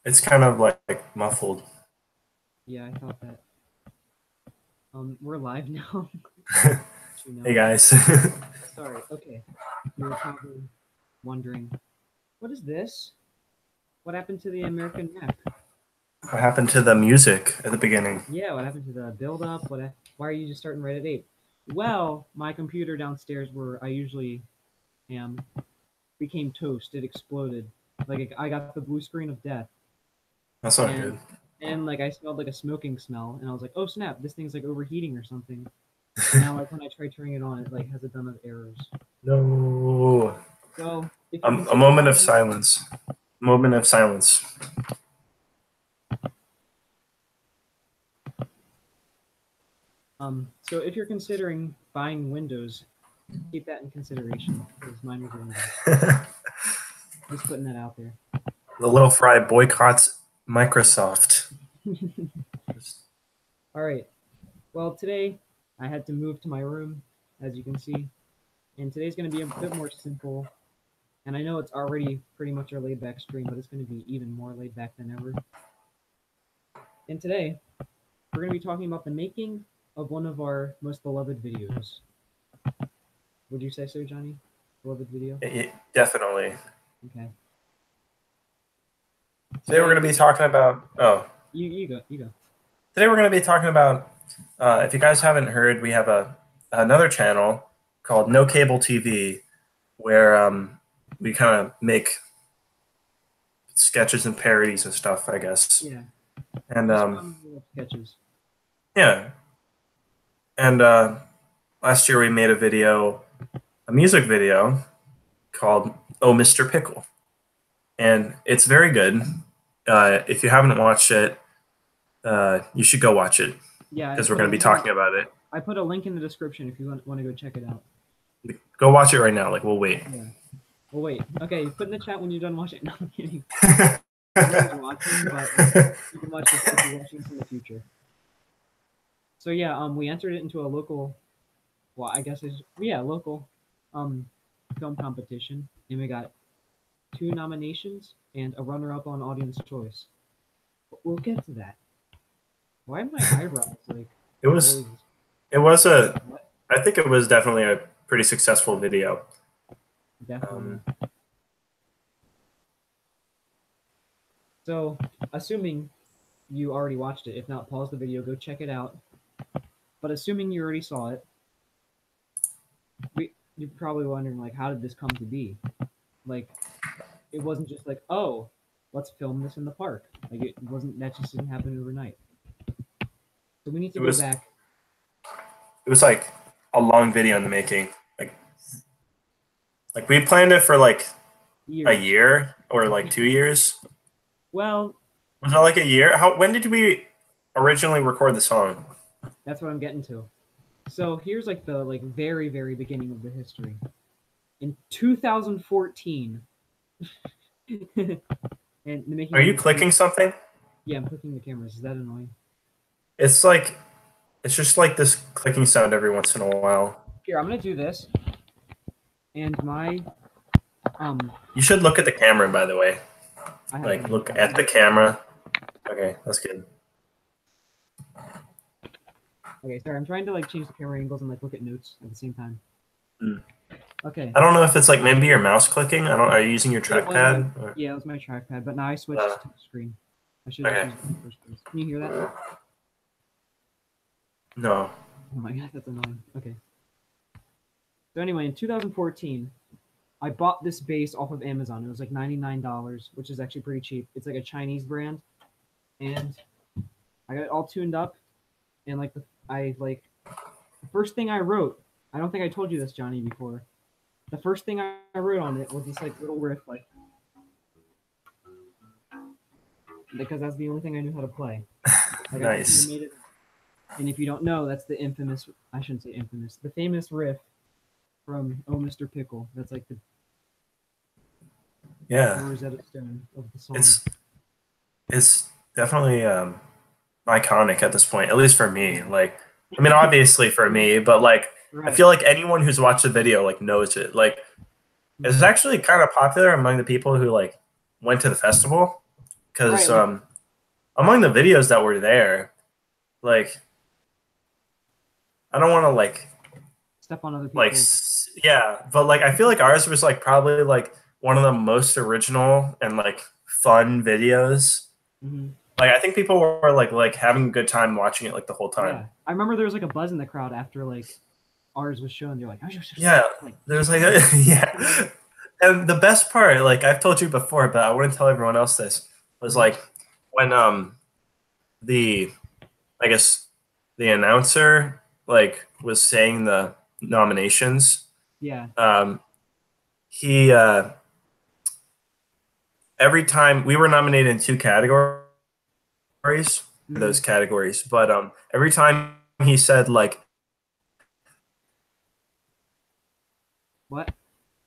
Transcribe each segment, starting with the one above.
It's kind of like muffled. Yeah, I thought that. We're live now. You Hey know. guys. Sorry. Okay. You were probably wondering, what is this? What happened to the American map? What happened to the music at the beginning? Yeah, what happened to the build up? Why are you just starting right at 8? Well, my computer downstairs where I usually am became toast. It exploded. Like I got the blue screen of death. That's not And good. like I smelled like a smoking smell and I was like, "Oh snap, this thing's like overheating or something." And now like when I try turning it on, it like has a ton of errors. No. So, if you're A considering moment of buying silence. Moment of silence. so if you're considering buying Windows, keep that in consideration because mine was ruined. The Just putting that out there. little fry boycotts Microsoft. All right. Well, today I had to move to my room, as you can see, and today's going to be a bit more simple. And I know it's already pretty much our laid back stream, but it's going to be even more laid back than ever. And today we're going to be talking about the making of one of our most beloved videos. Would you say so, Johnny? Beloved video? Definitely. Okay. Today we're Today, going to be talking about. Oh, you go, you go. today we're going to be talking about. If you guys haven't heard, we have another channel called No Cable TV, where we kind of make sketches and parodies and stuff, I guess. Yeah, And just fun little sketches. yeah, and last year we made a music video called "Oh, Mr. Pickle," and it's very good. If you haven't watched it, you should go watch it Yeah, because we're going to be talking about it. I put a link in the description if you want to go check it out. Go watch it right now. Like we'll wait. Yeah. Well, wait. Okay, put in the chat when you're done watching. No, I'm kidding. No one's watching, but you can watch this if you're watching this in the future. So yeah, we entered it into a local, well, I guess it's local, um, film competition, and we got 2 nominations and a runner-up on Audience Choice. But we'll get to that. Why are my eyebrows like it was. always? It was a. What? I think it was definitely a pretty successful video. Definitely. So, assuming you already watched it, if not, pause the video, go check it out. But assuming you already saw it, you're probably wondering, like, how did this come to be? Like, it wasn't just like, oh, let's film this in the park. Like, it wasn't, that just didn't happen overnight. So we need to It go was. back. It was like a long video in the making. Like we planned it for like a Years. year or like 2 years. Well, Was it like a year? How? When did we originally record the song? that's what I'm getting to. So here's like the very very beginning of the history. In 2014, and making Are of you this video. clicking something? Yeah, I'm clicking the cameras. Is that annoying? It's like it's just like this clicking sound every once in a while. Here, I'm gonna do this. And my You should look at the camera, by the way. I have Like no look at the problem. camera. Okay, that's good. Okay, sorry, I'm trying to like change the camera angles and like look at notes at the same time. Mm. Okay. I don't know if it's like maybe your mouse clicking. I don't. Are you using your trackpad? Or, Yeah, it was my trackpad, but now I switched to the screen. I should have okay. used it in the first place. Can you hear that? No. Oh my god, that's annoying. Okay. So anyway, in 2014, I bought this bass off of Amazon. It was like $99, which is actually pretty cheap. It's like a Chinese brand, and I got it all tuned up. And like the first thing I wrote. I don't think I told you this, Johnny, before. The first thing I wrote on it was this like little riff, like because that's the only thing I knew how to play. Like I Nice. made it. And if you don't know, that's the infamous. I shouldn't say infamous. The famous riff from "Oh, Mr. Pickle." That's like the Yeah. Rosetta Stone of the song. It's definitely iconic at this point, at least for me. Like, I mean, obviously for me, but like, I Right. feel like anyone who's watched the video like knows it. Like, it's actually kind of popular among the people who like went to the festival. because Right, like among the videos that were there, like I don't want to step on other people's. yeah, but like I feel like ours was like probably like one of the most original and like fun videos. Mhm. Like I think people were like having a good time watching it like the whole time. Yeah, I remember there was like a buzz in the crowd after like ours was shown. They're like, "Oh, Yeah, like there's like yeah, and the best part, like I've told you before, but I wouldn't tell everyone else this, was Mhm. like when the I guess the announcer like was saying the nominations. Yeah. Um, he every time we were nominated in two categories, those Mhm. categories, but every time he said like What?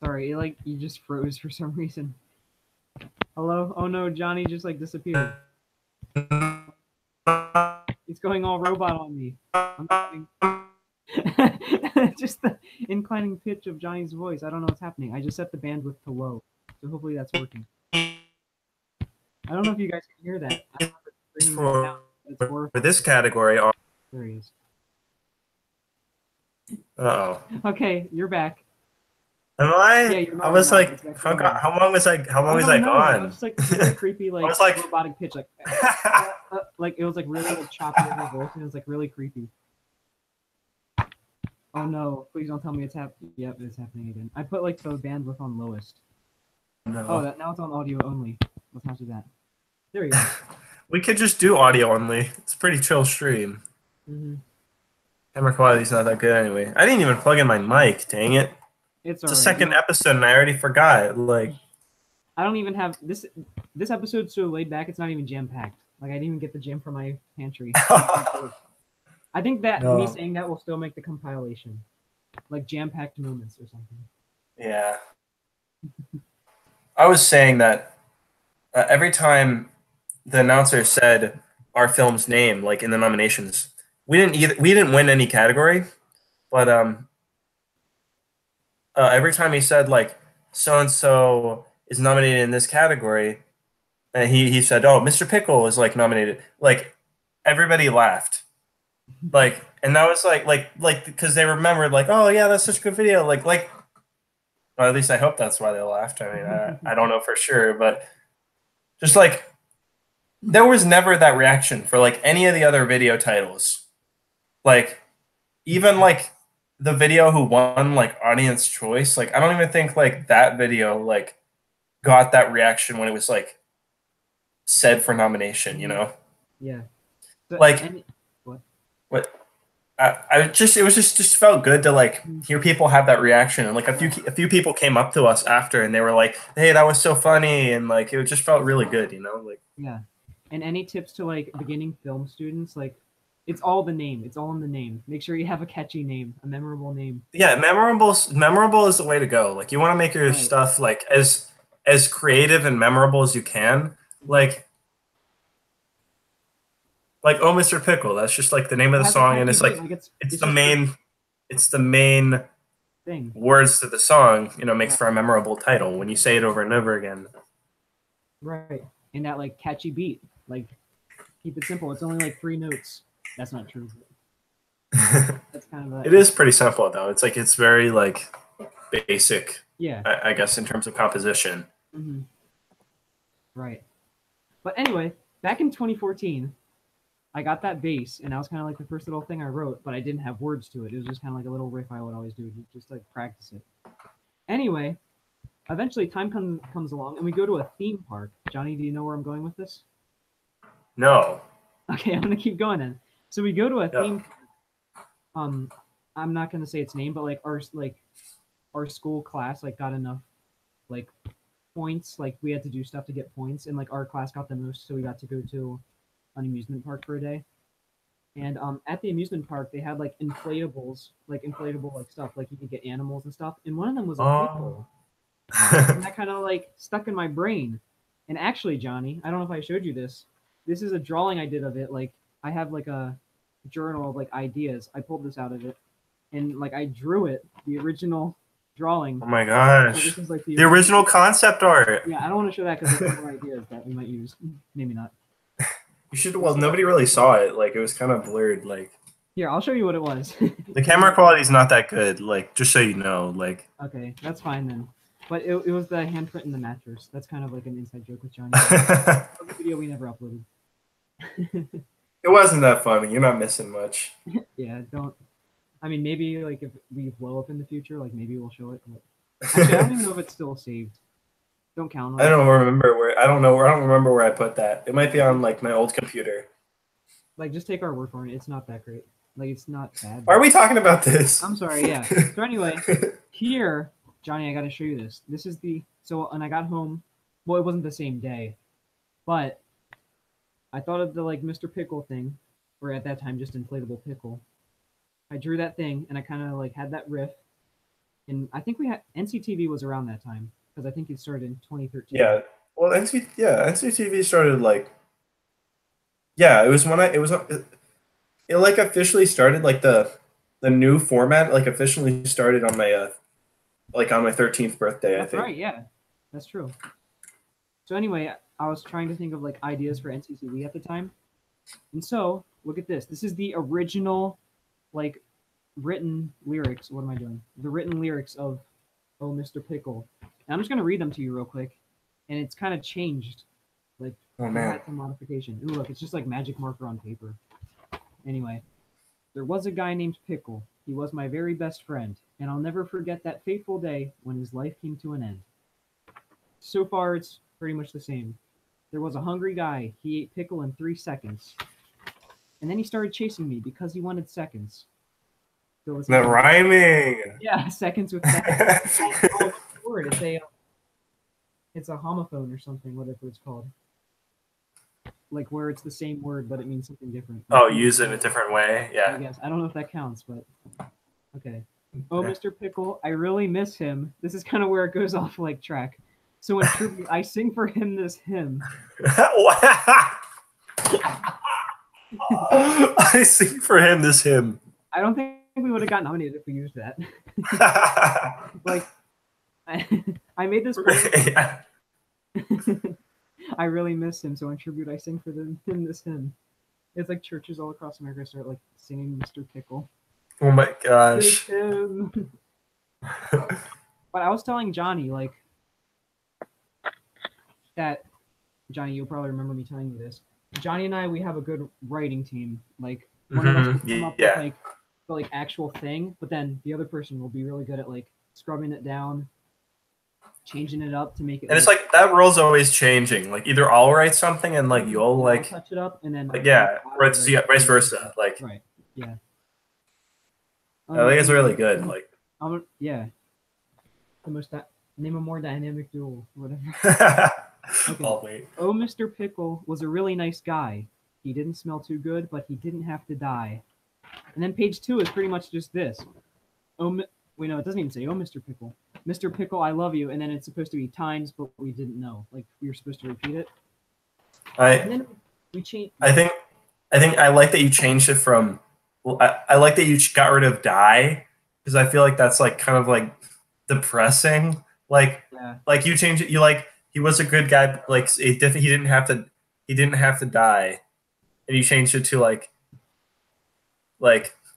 Sorry, like you just froze for some reason. Hello? Oh no, Johnny just like disappeared. It's going all robot on me. I'm having just the inclining pitch of Johnny's voice. I don't know what's happening. I just set the bandwidth to low, so hopefully that's working. I don't know if you guys can hear that. I don't know if it's screaming right now. for It's horrifying. this category are There he is. oh. Okay, you're back. Am Yeah, I? you're I normal was now. like, It's actually normal. how long was I I don't know. That was gone? just like really creepy, I like was like, robotic pitch, like it was like really like choppy in your voice, and it was like really creepy. Oh no! Please don't tell me it's happening. Yep, it's happening again. I put like the bandwidth on lowest. Oh, no. that now it's on audio only. Let's not do that. There we go. We could just do audio only. It's a pretty chill stream. Hmm. Camera quality's not that good anyway. I didn't even plug in my mic. Dang it! It's It's the alright. You second know, episode and I already forgot. Like, I don't even have this. This episode's so laid back. It's not even jam packed. Like I didn't even get the jam from my pantry. I think that me no. saying that will still make the compilation, like jam packed moments or something. Yeah. I was saying that every time the announcer said our film's name, like in the nominations, we didn't win any category, but every time he said like so and so is nominated in this category, and he said, "Oh, Mr. Pickle is like nominated." Like everybody laughed. Like, and that was like because they remembered like, "Oh yeah, that's such a good video." Well, at least I hope that's why they laughed. I mean, I don't know for sure, but just like there was never that reaction for like any of the other video titles. Like even like the video who won like audience choice, like I don't even think like that video like got that reaction when it was like said for nomination, you Hmm. know? Yeah. So Like any what? what I just it was just felt good to like Mhm. hear people have that reaction and like Yeah. a few people came up to us after and they were like, "Hey, that was so funny." And like it just felt really good, you know? Like Yeah. And any tips to like beginning film students? Like, it's all the name. It's all in the name. Make sure you have a catchy name, a memorable name. yeah, memorable is the way to go. Like you want to make your Right. stuff like as creative and memorable as you can. Hmm. Like Oh Mr. Pickle, that's just like the name of It the has a song and catchy beat. Like it's just the it's the main thing. words to the song, you know, makes Right. for a memorable title when you say it over and over again. Right. And that like catchy beat. Like keep it simple. It's only like 3 notes. That's not true. That's kind of It is pretty simple though. It's like it's very like basic, yeah. I guess, in terms of composition. Hmm. Right. But anyway, back in 2014, I got that bass, and that was kind of like the first little thing I wrote, but I didn't have words to it. It was just kind of like a little riff I would always do, just like practice it. Anyway, eventually time comes along, and we go to a theme park. Johnny, do you know where I'm going with this? No. Okay, I'm gonna keep going then. So we go to a Yeah. theme. Um, I'm not gonna say its name, but like our school class like got enough like points. Like we had to do stuff to get points, and like our class got the most, so we got to go to an amusement park for a day. And at the amusement park, they had like inflatables, like inflatable like stuff, like you could get animals and stuff. And one of them was a Oh. pickle, and that kind of like stuck in my brain. And actually, Johnny, I don't know if I showed you this. This is a drawing I did of it. Like I have like a journal of like ideas. I pulled this out of it, and like I drew it, the original drawing. Oh my So gosh. this is like The original concept art. Yeah, I don't want to show that because there's more ideas that we might use. Maybe not. You should. Well, nobody really saw it. Like, it was kind of blurred. Like, here, I'll show you what it was. the camera quality is not that good. Like, just so you know. Like, okay, that's fine then. But it was the handprint in the mattress. That's kind of like an inside joke with Johnny. it The video we never uploaded. wasn't that funny. You're not missing much. Yeah, don't. I mean, maybe like if we blow up in the future, like maybe we'll show it. But actually, I don't even know if it's still saved. Don't count on it. I don't remember where. I don't know. I don't remember where I put that. It might be on like my old computer. Like, just take our word for it. It's not that great. Like, it's not bad. Why are we talking about this? I'm sorry. Yeah. So anyway, here, Johnny, I got to show you this. This is the and I got home. Well, it wasn't the same day, but I thought of the like Mr. Pickle thing, or at that time just inflatable pickle. I drew that thing, and I kind of like had that riff. And I think we had NCTV was around that time because I think it started in 2013. Yeah. Well, NCTV started like. Yeah, it was when it like officially started like the new format like officially started on my like on my 13th birthday. That's I think. right. Yeah, that's true. So anyway, I was trying to think of like ideas for NCTV at the time, and so look at this. This is the original, like, written lyrics. What am I doing? The written lyrics of "Oh, Mr. Pickle." And I'm just gonna read them to you real quick, and it's kind of changed. Like, oh man, had some modification. Ooh, look, it's just like magic marker on paper. Anyway, there was a guy named Pickle. He was my very best friend, and I'll never forget that fateful day when his life came to an end. So far, it's pretty much the same. There was a hungry guy. He ate pickle in 3 seconds. And then he started chasing me because he wanted seconds. So the rhyming. Yeah, seconds with seconds. Oh, what's the word? It's a homophone or something, whatever it's called. Like where it's the same word, but it means something different. Oh, use it in a different way? Yeah. I guess. I don't know if that counts, but okay. Oh, Mr. Pickle, I really miss him. This is kind of where it goes off like track. So in tribute, I sing for him this hymn. I sing for him this hymn. I don't think we would have got nominated if we used that. Like, I made this. Yeah. I really miss him, so in tribute, I sing for him this hymn. It's like churches all across America start like singing Mr. Pickle. Oh my gosh. But I was telling Johnny, like, that, Johnny, you'll probably remember me telling you this. Johnny and I, we have a good writing team. Like, one of us will come up with, like, the, like, actual thing, but then the other person will be really good at, like, scrubbing it down, changing it up to make it. And it's like that role's always changing. Like, either I'll write something and, like, you'll, like, touch it up, and then. Like, yeah, or it's vice versa. Like, right, yeah. I think it's really good. Like, yeah. Name a more dynamic duel, whatever. Okay. I'll wait. Oh, Mr. Pickle was a really nice guy. He didn't smell too good, but he didn't have to die. And then page 2 is pretty much just this. Wait, no, it doesn't even say, oh, Mr. Pickle. Mr. Pickle, I love you. And then it's supposed to be times, but we didn't know. Like, we were supposed to repeat it. And then we changed. I think I like that you changed it from. Well, I like that you got rid of die because I feel like that's like kind of like depressing. Like, yeah. Like you changed it. You like he was a good guy. Like he didn't have to die, and you changed it to like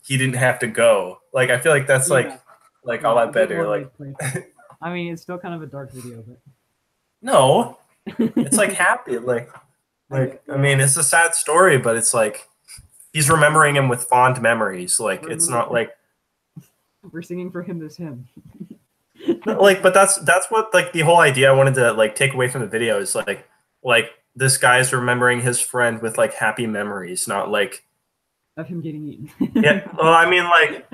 he didn't have to go. Like I feel like that's like a lot better. Like I mean, it's still kind of a dark video, but no, it's like happy. Like I mean, it's a sad story, but it's like he's remembering him with fond memories. Like it's not like we're singing for him this hymn. Like, but that's what like the whole idea I wanted to like take away from the video is like this guy's remembering his friend with like happy memories, not like of him getting eaten. Yeah, well, I mean like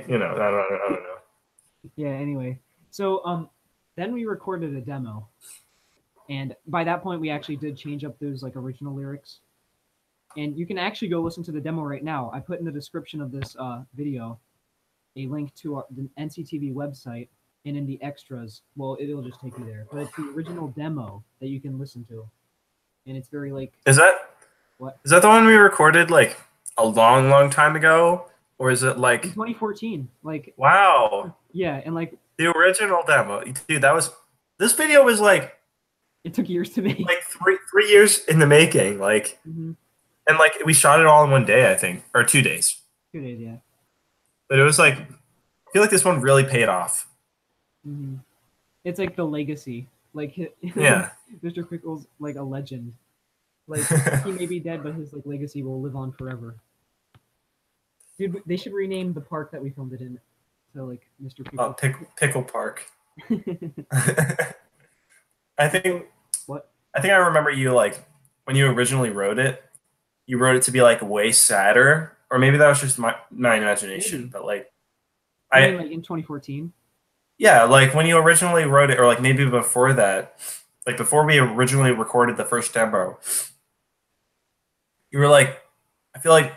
you know, I don't know. Yeah. Anyway, so then we recorded a demo, and by that point we actually did change up those like original lyrics. And you can actually go listen to the demo right now. I put in the description of this video a link to the NCTV website, and in the extras, well, it'll just take you there. But it's the original demo that you can listen to, and it's very like. Is that the one we recorded like a long time ago? or is it in like 2014. Like, wow, yeah, and like the original demo, dude? That was this video was it took years to make. like three years in the making, like, Hmm. and like we shot it all in one day, I think, or 2 days. 2 days, yeah. But it was like I feel like this one really paid off. Hmm. It's like the legacy. Like Yeah. Mr. Pickle's like a legend. Like he may be dead, but his like legacy will live on forever. Dude, they should rename the park that we filmed it in to like Mr. Pickle. Pickle Park. I think So what? I think I remember you like when you originally wrote it, you wrote it to be like way sadder, or maybe that was just my imagination. Maybe. But like You mean I like in 2014? yeah, like when you originally wrote it, or like maybe before that, like before we originally recorded the first demo, you were like, I feel like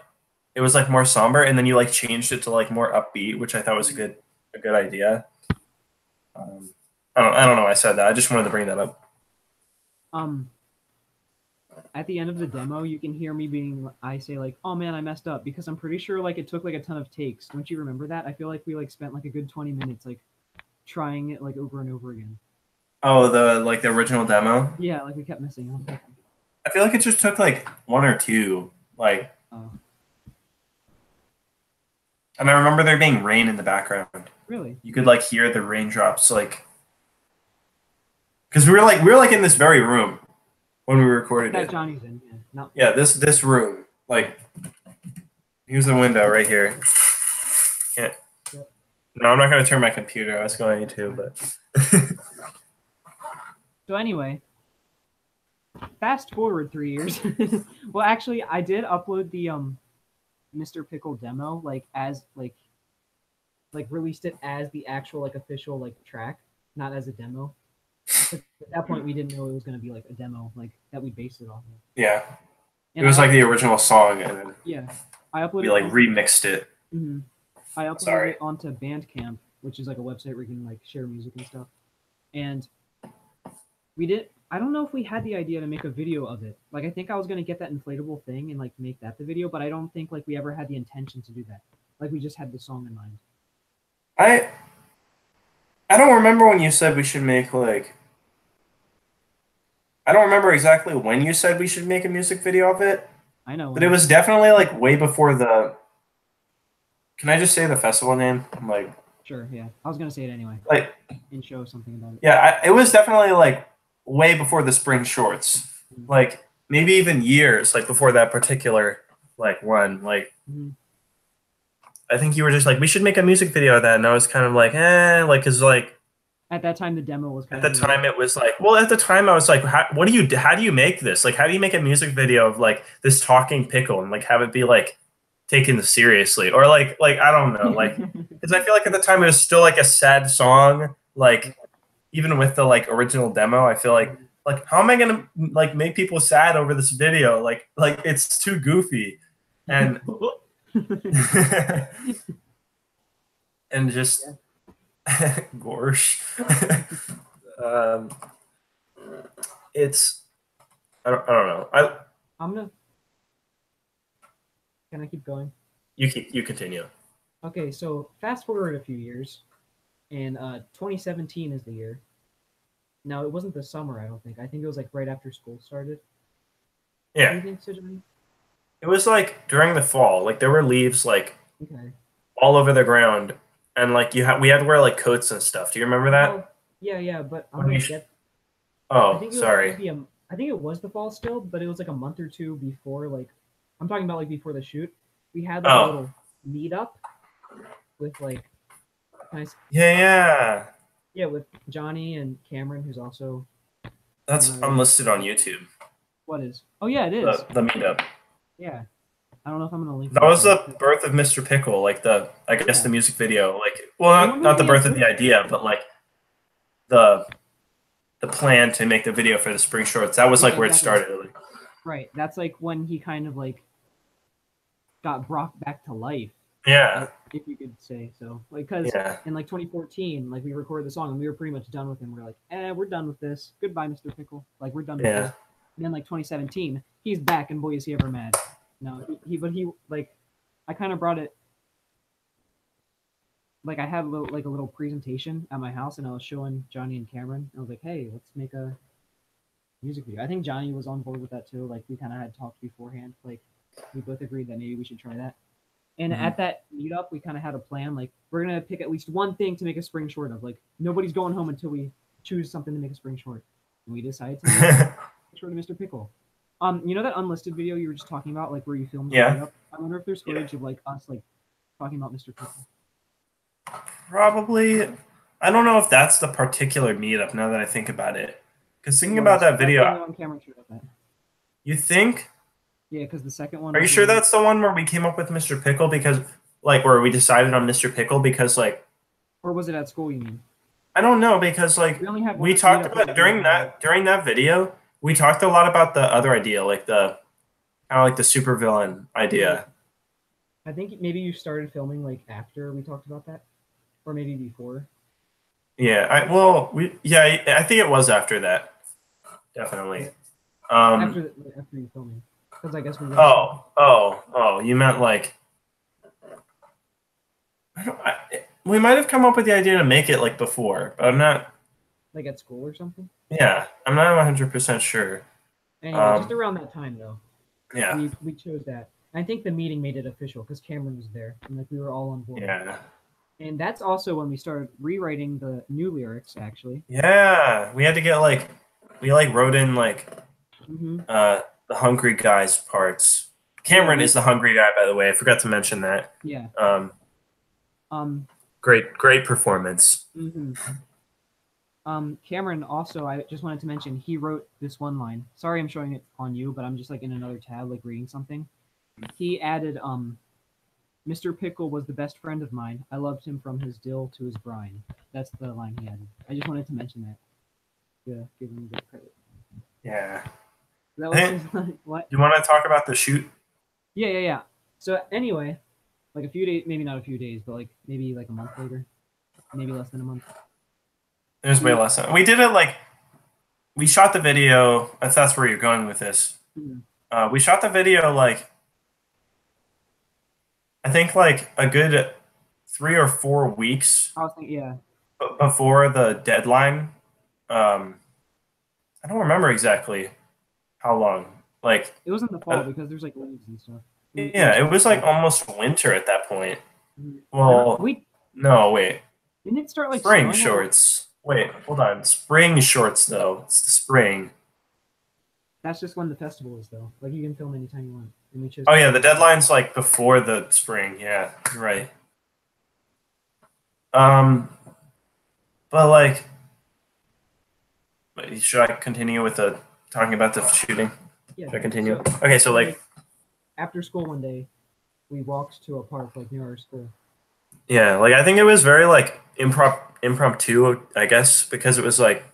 it was like more somber, and then you like changed it to like more upbeat, which I thought was a good idea. Um, I don't know why I said that. I just wanted to bring that up. Um, at the end of the demo, you can hear me I say like, "Oh man, I messed up," because I'm pretty sure like it took like a ton of takes. Don't you remember that? I feel like we like spent like a good 20 minutes like trying it like over and over again. Oh, the original demo. Yeah, like we kept messing up. I feel like it just took like one or two. Like, Oh, and I remember there being rain in the background. really? You could like hear the raindrops, like, because we were like in this very room when we recorded That it. Johnny's in, yeah. Not Yeah, this room. Like, here's the window right here. Can't. yep. No, I'm not gonna turn my computer. I was going to, but So anyway, fast forward 3 years. Well, actually, I did upload the Mr. Pickle demo like released it as the actual like official like track, not as a demo. At that point, we didn't know it was going to be like a demo like that we based it off of. yeah, it And was like the original song, and then yeah, I we uploaded like remixed it. mhm. I uploaded Sorry. it onto Bandcamp, which is like a website where you can like share music and stuff. And we did. I don't know if we had the idea to make a video of it. Like I think I was gonna get that inflatable thing and like make that the video, but I don't think like we ever had the intention to do that. Like we just had the song in mind. I I don't remember when you said we should make like. I don't remember exactly when you said we should make a music video of it, I know but when it I was definitely like way before the. Can I just say the festival name? I'm sure, yeah. I was gonna say it anyway like and show something about it. yeah, it was definitely like way before the spring shorts, Mhm. like maybe even years like before that particular like one. Like Mhm. I think you were just like we should make a music video of that, and I was kind of like like because like At that time, the demo was at kind the of new. time it was like well at the time I was like how do you make this, like how do you make a music video of like this talking pickle and like have it be like taken seriously or like I don't know like because I feel like at the time it was still like a sad song, like even with the like original demo I feel like how am I gonna like make people sad over this video, like it's too goofy and and just Yeah. gorsh. um, it's I don't know. I'm gonna. Can I keep going? You continue. Okay, so fast forward a few years, and 2017 is the year. Now it wasn't the summer, I don't think. I think it was like right after school started. Do Yeah, you think so, Johnny? it was like during the fall. Like there were leaves like Okay. all over the ground, and like we had to wear like coats and stuff. Do you remember that? Well, yeah, but I'm When gonna you get. I oh think it was sorry. maybe a. I think it was the fall still, but it was like a month or two before. Like, I'm talking about like before the shoot. We had like a Oh little meetup with like nice. yeah. Yeah, with Johnny and Cameron, who's also one That's of our. unlisted on YouTube. What is? Oh yeah, it is. The meetup. Yeah, I don't know if I'm gonna link That it. was the birth of Mr. Pickle, like I guess Yeah. the music video. Like well I not, wonder if not the we have birth of the idea, but like the the plan to make the video for the spring shorts. That was Yeah, like where it exactly. started. Like, Right. That's like when he kind of like got brought back to life, yeah. if you could say so. Like, because Yeah. in like 2014, like we recorded the song and we were pretty much done with him. We're like, we're done with this. Goodbye, Mr. Pickle. Like, we're done with Yeah. this. And then like 2017, he's back, and boy is he ever mad. No, but he like, I kind of brought it like I had like a little presentation at my house, and I was showing Johnny and Cameron. I was like, "Hey, let's make a music video." I think Johnny was on board with that too. Like we kind of had talked beforehand. Like we both agreed that maybe we should try that. And Mhm. at that meetup, we kind of had a plan. Like we're gonna pick at least one thing to make a spring short of. Like nobody's going home until we choose something to make a spring short. And we decided to make short of Mr. Pickle. You know that unlisted video you were just talking about, like where you filmed the Yeah. meetup? I wonder if there's Yeah. footage of like us like talking about Mr. Pickle. Probably. I don't know if that's the particular meetup now that I think about it. Because It thinking about was. that That's the video, only one Cameron showed up at. you think? Yeah, because the second one Are you was sure when that's the one where we came up with Mr. Pickle because, like, where we decided on Mr. Pickle because, like, or was it at school? You mean? I don't know because, like, We only had we one talked meetup where about we did the. during that video, we talked a lot about the other idea, like the kind of like the supervillain Yeah, idea. I think maybe you started filming like after we talked about that, or maybe before. Yeah, I think it was after that, definitely. Yeah, Um, after you filming, because I guess we rushed it. oh, you meant like we might have come up with the idea to make it like before, but I'm not. Like at school or something. Yeah, I'm not 100% sure. Anyway, just Um, around that time though, yeah, we chose that. I think the meeting made it official because Cameron was there and like we were all on board. yeah, And that's also when we started rewriting the new lyrics. Actually, yeah. We had to get like we like wrote in like mm-hmm. the hungry guys parts. Yeah, Cameron is the hungry guy, by the way. I forgot to mention that. yeah. Um, Um, great performance. mm-hmm. Cameron also, I just wanted to mention, he wrote this one line. Sorry, I'm showing it on you, but I'm just like in another tab, like reading something. He added, Mr. Pickle was the best friend of mine. I loved him from his dill to his brine. That's the line he added. I just wanted to mention that. Yeah, give him good credit. Yeah. That was his line. What? You want to talk about the shoot? Yeah. So anyway, like a few days, maybe not a few days, but like maybe like a month later, maybe less than a month. There's way less. We did it like we shot the video. If that's where you're going with this. Mhm. We shot the video like I think like a good 3 or 4 weeks I was thinking, yeah, before the deadline. I don't remember exactly how long. Like, it was in the fall because there's like leaves and stuff. We yeah, just it started was like shooting. almost winter at that point. I don't. Well, Wait, no, wait. didn't it start like Spring snowing? shorts. Wait, hold on. Spring shorts, though. It's the spring. That's just when the festival is, though. Like you can film anytime you want, and we chose. Oh, yeah, the deadline's like before the spring. Yeah, you're right. Um, but like, should I continue with the talking about the shooting? Yeah. Should I continue? So, Okay, so like, after school one day, we walked to a park like near our school. yeah, like I think it was very like impromptu, I guess, because it was like,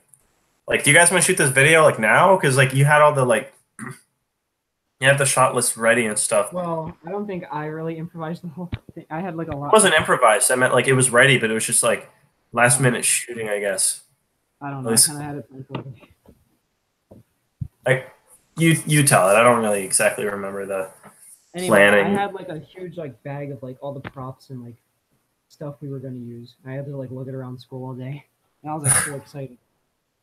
do you guys want to shoot this video like now? Because like you had all the like, you had the shot list ready and stuff. Well, I don't think I really improvised the whole thing. I had like a lot. It wasn't improvised. I meant like it was ready, but it was just like last minute shooting, I guess. I don't know. I kind of had it planned for like you tell it. I don't really exactly remember the anyway, planning. I had like a huge like bag of like all the props and like stuff we were going to use. I had to like lug it around school all day, and I was like so excited.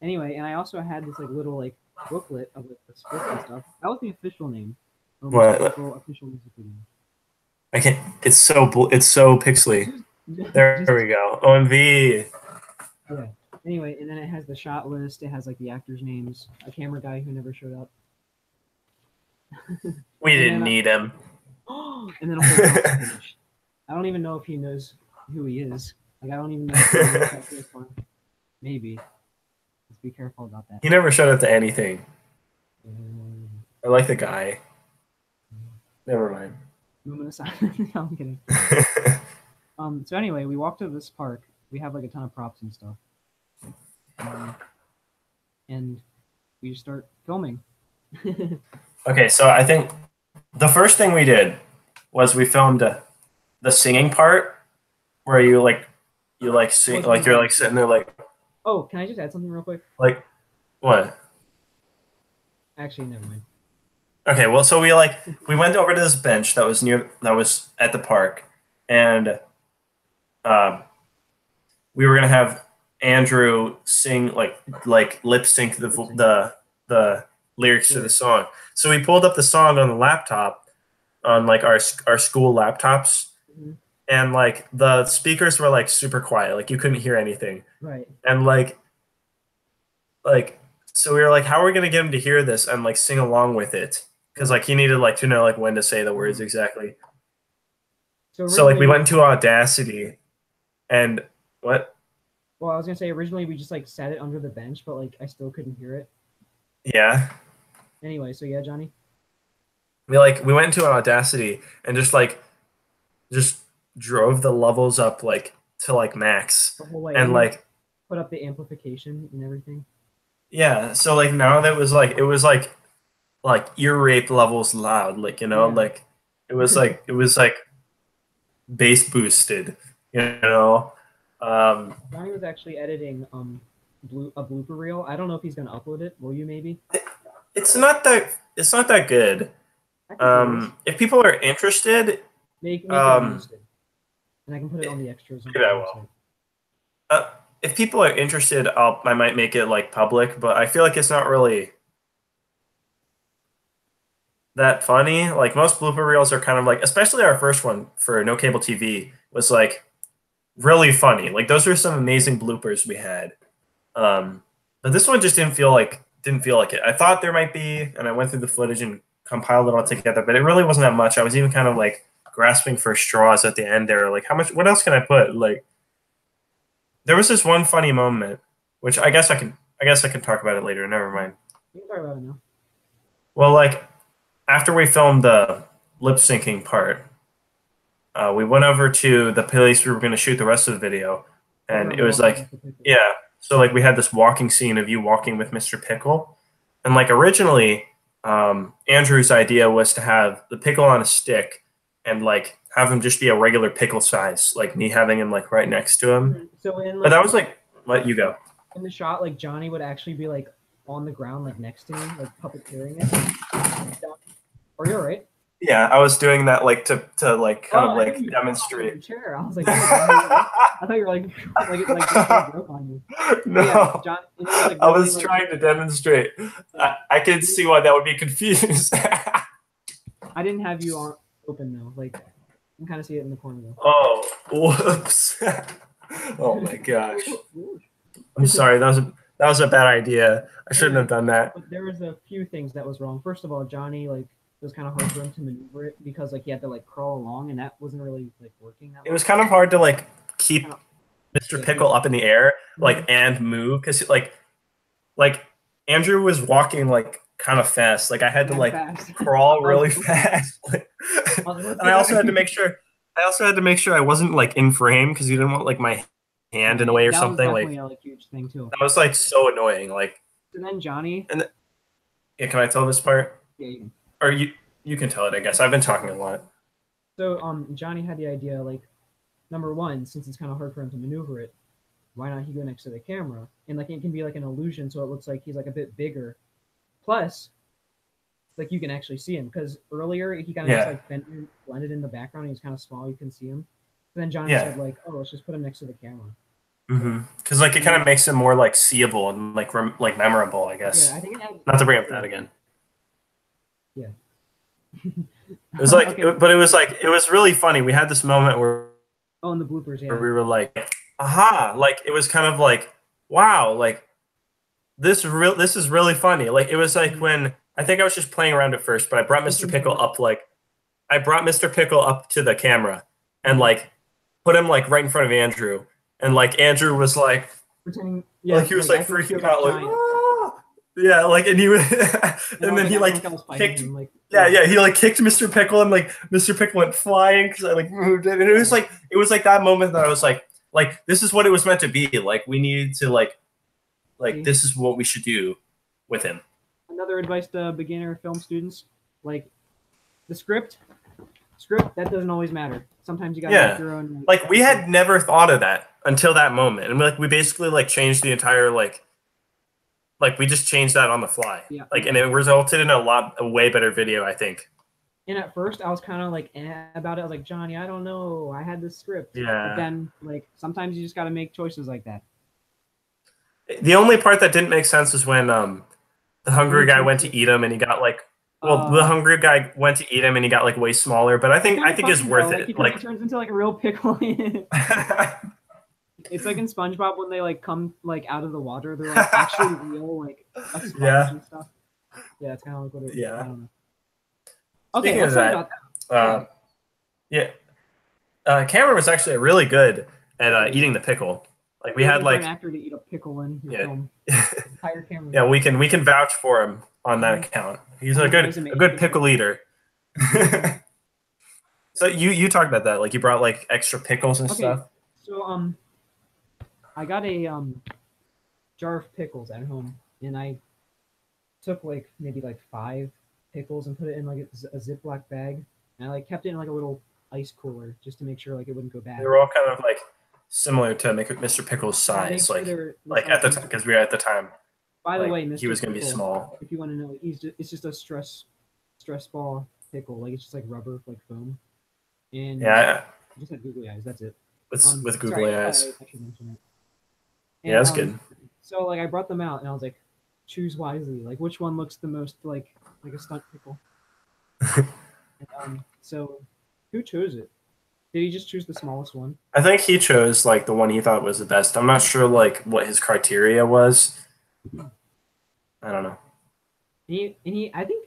Anyway, and I also had this like little like booklet of like the script and stuff. That was the official name. What? Official music video. I can't. It's so pixely. There we go. OMV. Yeah. Anyway, and then it has the shot list. It has like the actors' names. A camera guy who never showed up. We didn't need him. And then a whole finish. I don't even know if he knows who he is. Like I don't even know if he knows that first one. Maybe. Let's be careful about that. He never showed up to anything. I like the guy. Never mind. Moment of silence. No, I'm kidding. So anyway, we walked to this park. We have like a ton of props and stuff. And we just start filming. Okay, so I think the first thing we did was we filmed the singing part where you sing like you're like sitting there like. Oh, can I just add something real quick? Like what? Actually, never mind. Okay, well, so we went over to this bench that was at the park, and we were gonna have Andrew sing like lip sync the lyrics to the song. So we pulled up the song on the laptop on like our school laptops, Mhm. and like the speakers were like super quiet, like you couldn't hear anything, Right. and like so we were like, how are we gonna get him to hear this and like sing along with it? Because Right. like he needed like to know like when to say the words Mhm. exactly. So So like originally we we went into Audacity and what? well, I was gonna say originally we just like set it under the bench, but like I still couldn't hear it. Yeah. Anyway, so yeah, Johnny. We went into Audacity and just drove the levels up like to like max. The whole way, And and then like put up the amplification and everything. yeah, so like now that was like it was like ear rape levels loud, like Yeah. like it was like bass boosted, you know. Um Johnny was actually editing a blooper reel. I don't know if he's gonna upload it. Will you maybe? it's not that good. I think it is. If people are interested, Make it um unlisted, and I can put it on the extras on maybe my I will. website. If people are interested, I might make it like public, but I feel like it's not really that funny. Like most blooper reels are kind of like, especially our first one for No Cable TV was like really funny. Like those were some amazing bloopers we had. But this one just didn't feel like it. I thought there might be, and I went through the footage and compiled it all together, but it really wasn't that much. I was even kind of like grasping for straws at the end there. Like how much? What else can I put? Like there was this one funny moment, which I guess I can talk about it later. Never mind. You can talk about it now. Well, like after we filmed the lip syncing part, we went over to the place we were going to shoot the rest of the video, Oh, and right, it we're was walking like, with the Pickle. yeah. So like we had this walking scene of you walking with Mr. Pickle, and like originally, Andrew's idea was to have the pickle on a stick, and like have him just be a regular pickle size, like me having him like right next to him. So in But like that was like, let you go. in the shot, like Johnny would actually be like on the ground, like next to me, like puppeteering it. Are you alright? Yeah, I was doing that like to like kind Oh, of I thought like you fell out of your demonstrate. chair. I was like, oh, I thought you were like a joke on you. But yeah, No, John, and it was like I literally was like trying to demonstrate. yeah. I can see why that would be confused. I didn't have you on open though. Like you can kind of see it in the corner though. Oh, whoops. Oh my gosh. I'm sorry. That was a bad idea. I shouldn't have done that. But there was a few things that was wrong. First of all, Johnny like it was kind of hard for him to maneuver it because like he had to like crawl along, and that wasn't really like working that It well. was kind of hard to like keep Kind of, Mr. yeah, Pickle up in the air, like Mhm. and move because like Andrew was walking like kind of fast. Like I had to Mad like fast. crawl I was really like, fast. I was like, let's And I get also had to back. make sure I wasn't like in frame because you didn't want like my hand in the Right. way or That was something. definitely Like a like huge thing too. that was like so annoying. Like And then Johnny, and yeah, can I tell this part? yeah, you can. Or you can tell it, I guess. I've been talking a lot. So Johnny had the idea like number one, since it's kind of hard for him to maneuver it, why not he go next to the camera and like it can be like an illusion, so it looks like he's like a bit bigger. Plus, like you can actually see him because earlier he kind of just Yeah. like blended in the background. He was kind of small, you can see him. But then Johnny Yeah. said like, oh, let's just put him next to the camera. Because like it kind of makes it more like seeable and like memorable, I guess. Yeah, I think it had. Not to bring up that again. Yeah. It was like, Okay. but it was like it was really funny. We had this moment Oh, and the bloopers, yeah. where we were like, aha! Like it was kind of like, wow! Like this is really funny. Like it was like when I think I was just playing around at first, but I brought Mr. Pickle up I brought Mr. Pickle up to the camera and like put him like right in front of Andrew, and like Andrew was like Pretending, yeah, like he was like I think he freaking was, out like giant. "Ah!" Yeah, like and he and then he like kicked him, yeah, he like kicked Mr. Pickle and like Mr. Pickle went flying because I like moved it, and it was like that moment that I was like this is what it was meant to be. Like we needed to like this is what we should do with him. Another advice to beginner film students, like the script that doesn't always matter. Sometimes you gotta make your own. Like we had never thought of that until that moment, and like we basically like changed the entire like we just changed that on the fly. Yeah. Like and it resulted in a way better video, I think. And at first, I was kind of like about it. I was like, Johnny, I don't know. I had this script, but Yeah. then like sometimes you just got to make choices like that. The only part that didn't make sense is when the When he hungry guy turns went to, to eat him and he got like, well, the hungry guy went to eat him and he got like way smaller, but it's I kind of think it's funny though, worth like it. because he Like turns into like a real pickle. It's like in SpongeBob when they like come like out of the water, they're like actually real, like a sponge yeah. and stuff. Yeah, it's kind of like what it. I Yeah. don't know. Okay, Speaking of let's talk that, about that. Yeah, uh yeah, Cameron was actually really good at yeah, he was. eating the pickle. Like we You're had looking for an like actor to eat a pickle in your yeah. film. Hire Cameron. Yeah, we can vouch for him on that Mhm. account. He's On his resume, a he good can put pickle eater. Mhm. So you talked about that, like you brought like extra pickles and Okay, stuff. so I got a jar of pickles at home, and I took like maybe like 5 pickles and put it in like a Ziploc bag, and I like kept it in like a little ice cooler just to make sure like it wouldn't go They bad. were all kind of like similar to Mr. Pickle's And I made size, sure they were the like size at the of time Mr. because we were Pickle. at the time By the like way, he Mr. was gonna be Pickle, small. if you want to know, it's just a stress ball pickle. Like it's just like rubber, like foam, and Yeah, just had googly eyes. That's it. with Sorry, googly eyes. I should mention it. Yeah, And that's good. so like I brought them out, and I was like, choose wisely. Like which one looks the most like a stunt pickle. And, so who chose it? Did he just choose the smallest one? I think he chose like the one he thought was the best. I'm not sure like what his criteria was. I don't know. I think,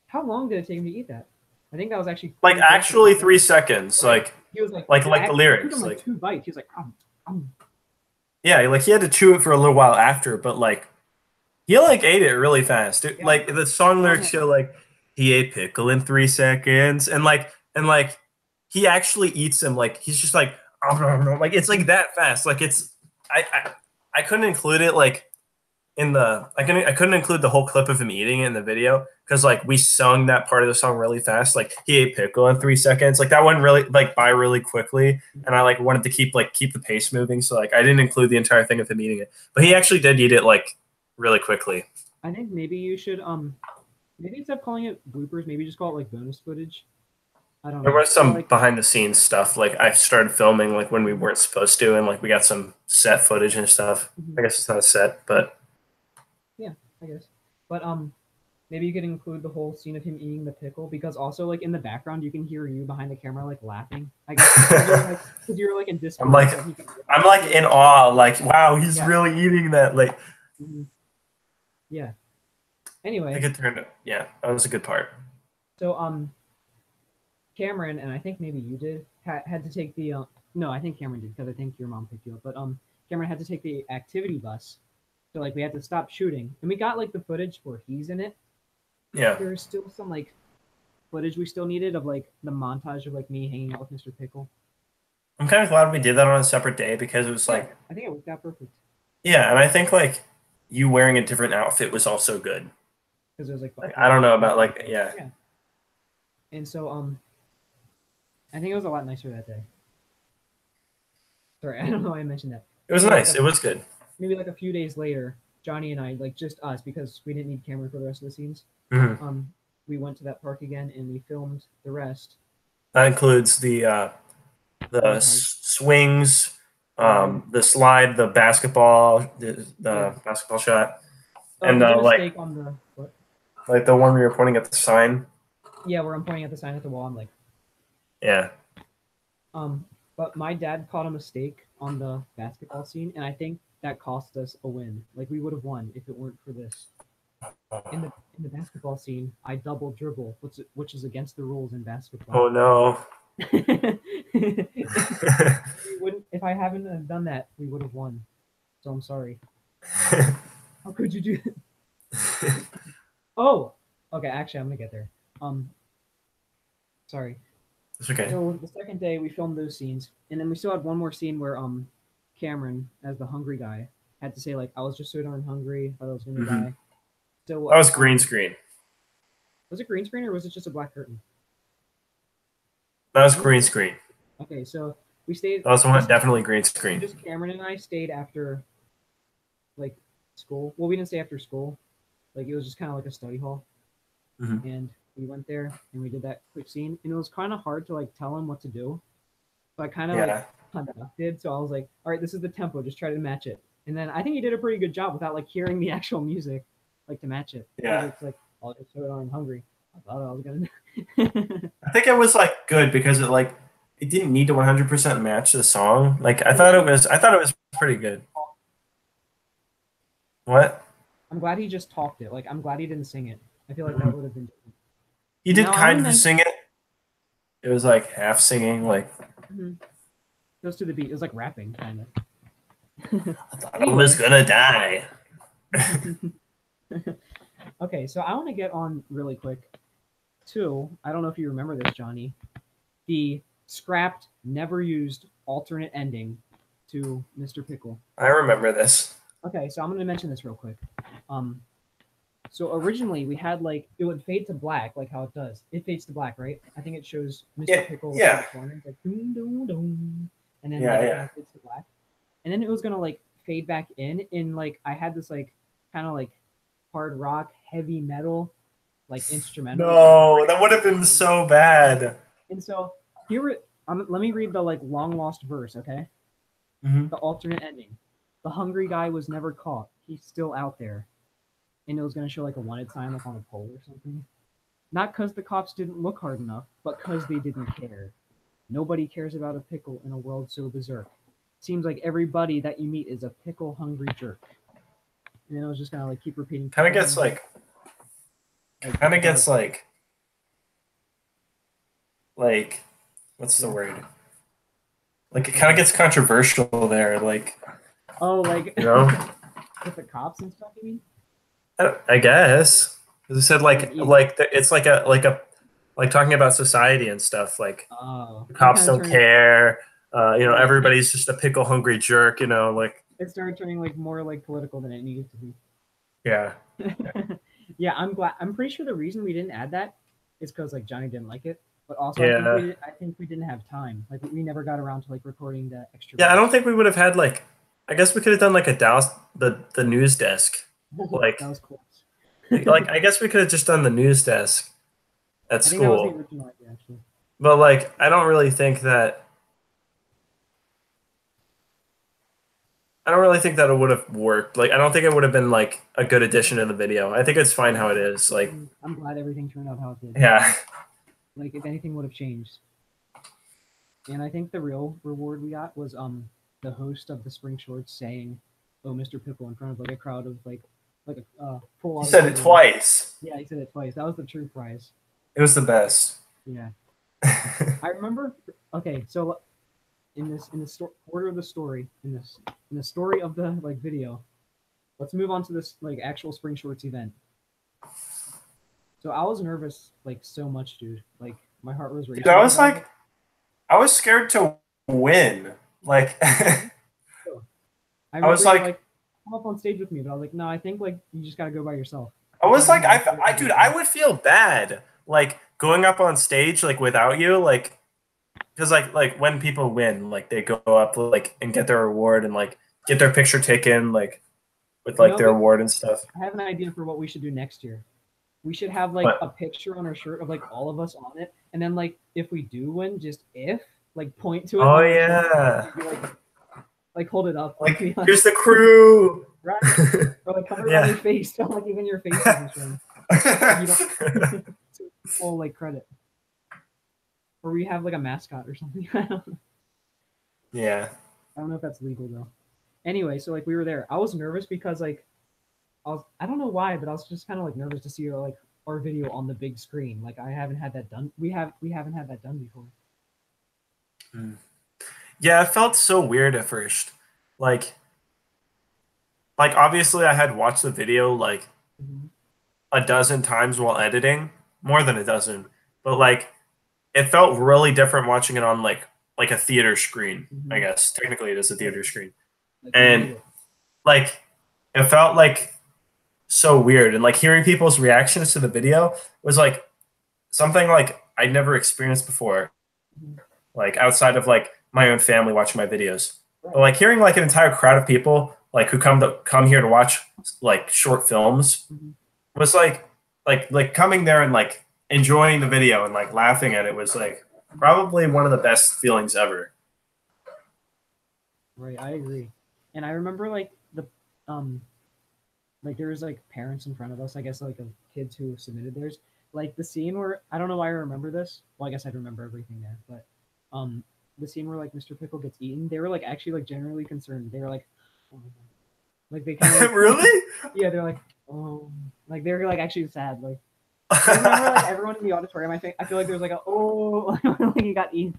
how long did it take him to eat that? I think that was actually Like pretty quick. actually 3 seconds. Right? He was Like the it took him lyrics. like Like 2 bites. He was like, yeah, like he had to chew it for a little while after, but like he like ate it really fast. yeah. Like the song On lyrics it. show like he ate pickle in 3 seconds, and like he actually eats them. Like he's just like like it's like that fast. Like it's I couldn't include it like in the I couldn't include the whole clip of him eating it in the video because like we sung that part of the song really fast. Like he ate pickle in 3 seconds. Like that went really like by really quickly, and I like wanted to keep the pace moving. So like I didn't include the entire thing of him eating it, but he actually did eat it like really quickly. I think maybe you should maybe instead of calling it bloopers, maybe just call it like bonus footage. I don't There know. was Or some like behind the scenes stuff. Like I started filming like when we weren't supposed to, and like we got some set footage and stuff. mhm, I guess it's not a set, but yeah, I guess. But maybe you could include the whole scene of him eating the pickle because also like in the background you can hear you behind the camera like laughing. I guess because you're like in I'm disbelief like that he can I'm eat like it. in awe. Like wow, he's Yeah. really eating that. Like Mhm. Yeah. I think Anyway, it turned. Yeah, that was a good part. so Cameron and I think maybe you did had to take the no, I think Cameron did because I think your mom picked you up. But Cameron had to take the activity bus. So like we had to stop shooting. And we got like the footage where he's in it, but Yeah, there's still some like footage we still needed of like the montage of like me hanging out with Mr. Pickle. I'm kind of glad we did that on a separate day because it was Yeah, like I think it worked out perfect. yeah, and I think like you wearing a different outfit was also good. Because there's like Like I like don't know about back and like forth. yeah, Yeah. And so I think it was a lot nicer that day. Sorry, I don't know why I mentioned that. it was So like nice. It was good. maybe like a few days later, Johnny and I, like just us, because we didn't need Cameron for the rest of the scenes. Hmm. We went to that park again and we filmed the rest. That includes the Montage, swings, slide. the slide, Yeah. the basketball shot, Oh, and there's a mistake on the what? like the one where you're pointing at the sign. Yeah, where I'm pointing at the sign at the wall. I'm like, Yeah. um, but my dad caught a mistake on the basketball scene, and I think that cost us a win. Like we would have won if it weren't for this. In the basketball scene, I double dribble, which is against the rules in basketball. Oh no. If I haven't done that, we would have won. So I'm sorry. How could you do that? Oh, okay. Actually, I'm gonna get there. Um, sorry. It's okay. So the second day we filmed those scenes, and then we still had one more scene where Cameron, as the hungry guy, had to say like, "I was just so darn hungry, thought I was gonna Hmm. die." So That was green screen. was it green screen or was it just a black curtain? That was I think it green was. screen. Okay, so we stayed. That was one Just definitely green screen. just Cameron and I stayed after like school. Well, we didn't stay after school. Like it was just kind of like a study hall, Hmm. and we went there and we did that quick scene, and it was kind of hard to like tell him what to do. So I kind of like Yeah. conducted. So I was like, all right, this is the tempo. Just try to match it. And then I think he did a pretty good job without like hearing the actual music, like to match it. Yeah. It's like, I'll just throw it on Hungry. I thought I was gonna. I think it was like good because it didn't need to 100% match the song. Like I thought it was pretty good. What? I'm glad he just talked it. Like I'm glad he didn't sing it. I feel like that would have been different. He did Now, I kind wanna of sing it. It was like half singing, like goes to the beat. It was like rapping, kind of. I thought I was gonna die. Okay, so I want to get on really quick to, I don't know if you remember this, Johnny, the scrapped, never used alternate ending to Mr. Pickle. I remember this. Okay, so I'm going to mention this real quick. So originally we had like, it would fade to black, like how it does. It fades to black, right? I think it shows Mr. Pickle in the corner. It's like doom, doom, doom. And then it fades to black. And then it was going to like fade back in like, I had this like, kind of like hard rock, heavy metal, like instrumental. No, that would have been so bad. And so here, let me read the like long lost verse, okay? The alternate ending. The hungry guy was never caught. He's still out there. And it was going to show like a wanted sign like on a pole or something. Not because the cops didn't look hard enough, but because they didn't care. Nobody cares about a pickle in a world so berserk. Seems like everybody that you meet is a pickle hungry jerk. And then it was just gonna like keep repeating. Kind of gets like what's the word? Like it kind of gets controversial there. Like like you know, with the cops and stuff. You mean? I guess as I said, it's like talking about society and stuff. Like cops don't care. Everybody's just a pickle hungry jerk. Like it started turning like more like political than it needed to be. Yeah. Yeah, I'm glad. I'm pretty sure the reason we didn't add that is because like Johnny didn't like it, but also I think we didn't have time. Like we never got around to like recording the extra. Yeah, I don't think we would have had like. I guess we could have done like the news desk. Like that was cool. Like I guess we could have just done the news desk at school. That was the original idea, actually. But like, I don't really think that. I don't really think that it would have worked. Like, I don't think it would have been like a good addition to the video. I think it's fine how it is. Like, I'm glad everything turned out how it did. Yeah. Like, if anything would have changed. And I think the real reward we got was the host of the Spring Shorts saying, "Oh, Mr. Pickle," in front of like a crowd of like a full. He said it twice. Yeah, he said it twice. That was the true prize. It was the best. Yeah. I remember. Okay, so in the order of the story, in the story of the like video, let's move on to this like actual Spring Shorts event. So I was nervous like so much, dude. Like my heart was racing. Dude, I was scared to win. Like I was like, come up on stage with me, but I was like, no, I think like you just gotta go by yourself. I was like, dude, I would feel bad like going up on stage like without you, like, because like when people win, like they go up like and get their reward and like get their picture taken like with like their award and stuff. I have an idea for what we should do next year. We should have like a picture on our shirt of like all of us on it, and then like if we do win, just like point to it. Oh yeah. Like hold it up. Like here's the crew. Right. Or like cover it on your face. Don't like even your face isn't shown. You don't full like credit. Or we have like a mascot or something. Yeah. I don't know if that's legal though. Anyway, so like we were there. I was nervous because like I don't know why, but I was just kind of like nervous to see like our video on the big screen. Like I haven't had that done. We haven't had that done before. Yeah, it felt so weird at first. Like obviously I had watched the video like a dozen times while editing, more than a dozen. But like it felt really different watching it on like a theater screen, I guess. Technically it is a theater screen. And like it felt like so weird, and like hearing people's reactions to the video was like something like I'd never experienced before, like outside of like my own family watching my videos. But like hearing like an entire crowd of people like who come here to watch like short films was like coming there and like enjoying the video and like laughing at it was like probably one of the best feelings ever. Right, I agree. And I remember like like there was like parents in front of us, I guess, like of kids who submitted theirs. Like the scene where I don't know why I remember this. Well, I guess I'd remember everything there, but the scene where like Mr. Pickle gets eaten, they were like actually like generally concerned. They were like, oh my God. Like they kind of like, Really? yeah, they're like, oh, like they were like actually sad. Like I remember like everyone in the auditorium. I feel like there was like a oh, like he got eaten.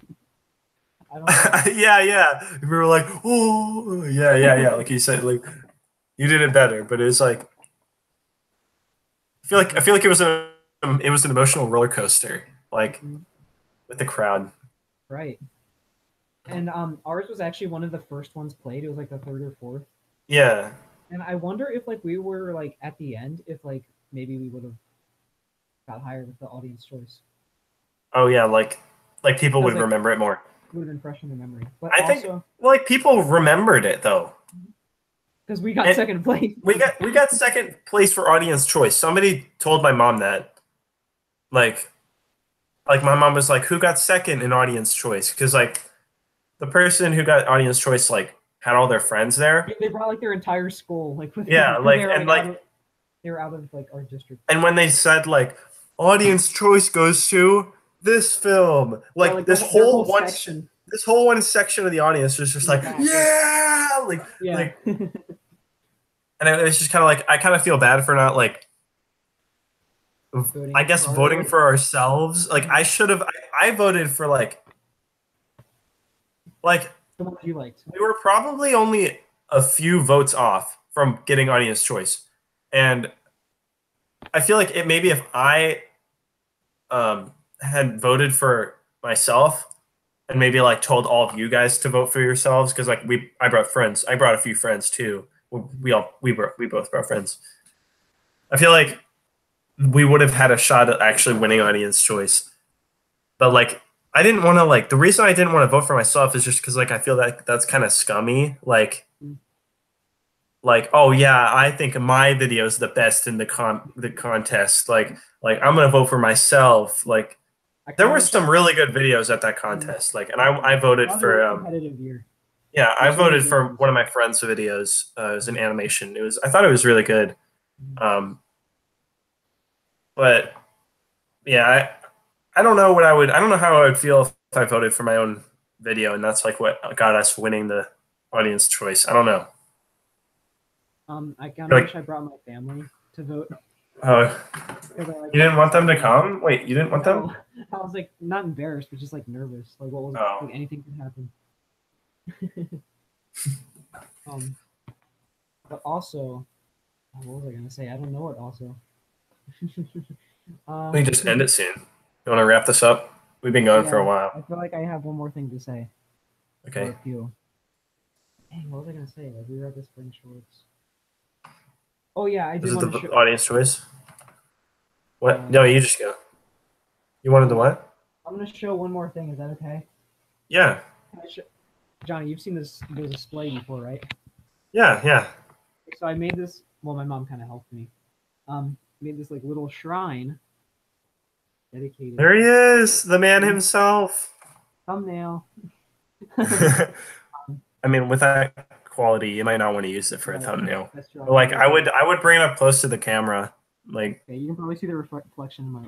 I don't know. Yeah. We were like, oh, yeah. Like you said, like you did it better, but it was like I feel like it was an emotional roller coaster, like Mhm. with the crowd. Right. And ours was actually one of the first ones played. It was like the third or fourth. Yeah. And I wonder if like we were like at the end, if like maybe we would have got higher with the audience choice. Oh yeah, like people Because would like remember it more. it would have been fresh in the memory. But I think also like people remembered it though. because we got And second place. we got second place for audience choice. Somebody told my mom that. Like like my mom was like, "Who got second in audience choice?" Because like the person who got audience choice like had all their friends there. They brought like their entire school like with them Yeah, because like and like they were out of like our district. and when they said like audience choice goes to this film, Yeah, like like their whole section. this whole one section of the audience was just like, Back, yeah, yeah. like, and it was just kind of like I kind of feel bad for not like I Voting guess for voting for ourselves. Like I Mhm. should have. I voted for like The ones you liked. we were probably only a few votes off from getting audience choice, and I feel like it maybe if I had voted for myself and maybe like told all of you guys to vote for yourselves because like I brought friends. I brought a few friends too. We both brought friends. I feel like we would have had a shot at actually winning audience choice. But like I didn't want to like the reason I didn't want to vote for myself is just because like I feel that that's kind of scummy. Like oh yeah, I think my video is the best in the contest. Like I'm gonna vote for myself. Like I there kind of were wish some really good videos at that contest. Like and I voted that was a really for competitive year. yeah I There's so many voted good for ones. one of my friends' videos. It was an animation. It was I thought it was really good. Um, but yeah, I don't know what I don't know how I would feel if I voted for my own video and that's like what got us winning the audience choice. I don't know. I kind of Like, wish I brought my family to vote oh, because I like you didn't wanted to want them see to them. come? Wait, you didn't want them? No, I was like not embarrassed, but just like nervous. Like what was Oh, like anything could happen. um, but also, what was I gonna say? I don't know what also. we can just end it soon. You want to wrap this up? We've been going for a Yeah, while. I feel like I have one more thing to say, or Okay. a few. Dang, what was I gonna say? Like we were at the spring shorts. Oh yeah, I Is did it want the to show. audience choice? What? No, Uh, you just go. You wanted the what? I'm gonna show one more thing. Is that okay? Yeah. Johnny, you've seen this display before, right? Yeah. So I made this. Well, my mom kind of helped me. Made this like little shrine dedicated. There he is, the man himself. Thumbnail. I mean, with that quality, you might not want to use it for a Right. thumbnail. That's true. But like, I would bring it up close to the camera. Like, Okay, you can probably see the reflection in my.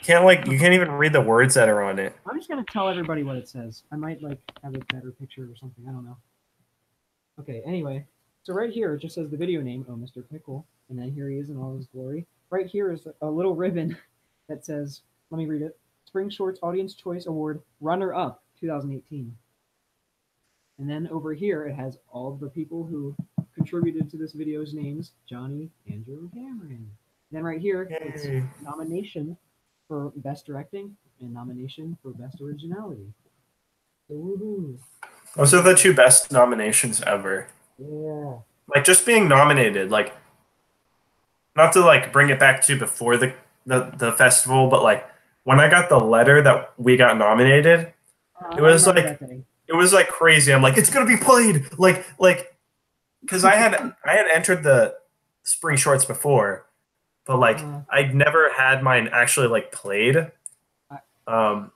you can't even read the words that are on it. I'm just gonna tell everybody what it says. I might like have a better picture or something. I don't know. Okay. Anyway, so right here it just says the video name. Oh, Mr. Pickle, and then here he is in all his glory. Right here is a little ribbon that says, "Let me read it." Spring Shorts Audience Choice Award Runner Up 2018. And then over here it has all of the people who contributed to this video's names: Johnny, Andrew, Cameron. Then right here it's Yay. nomination for best directing and nomination for best originality. So woohoo! Those are the two best nominations ever. Yeah. Like, just being nominated, like, not to like bring it back to before the festival, but like when I got the letter that we got nominated, I it was remember like that day. it was like crazy. I'm like, it's gonna be played, because I had entered the spring shorts before, but like Uh, I'd never had mine actually like played. I, Um,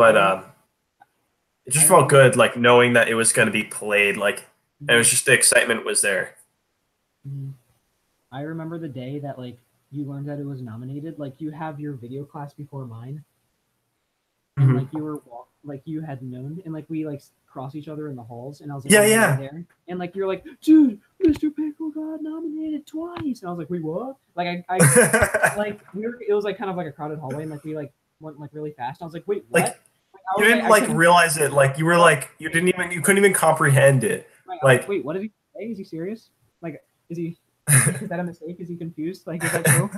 I but remember. it I just felt remember. good, like knowing that it was going to be played. Like, and it Mhm, was just the excitement was there. mhm. I remember the day that like you learned that it was nominated. Like you have your video class before mine, and like Hmm. you were like you had known, and like we like cross each other in the halls, and I was like Yeah, on my way yeah. there, and like you're like, dude, Mr. Pickle got nominated twice, and I was like, wait, what? Like I like we were, it was like kind of like a crowded hallway, and like we like went like really fast. I was like, wait, what? Like Like I you was like, didn't I like couldn't. realize it. Like you were What? like you couldn't even comprehend it. Right, I was like, Like wait, what did he say? Is he serious? Like, is he? Is that a mistake? Is he confused? Like, is that true?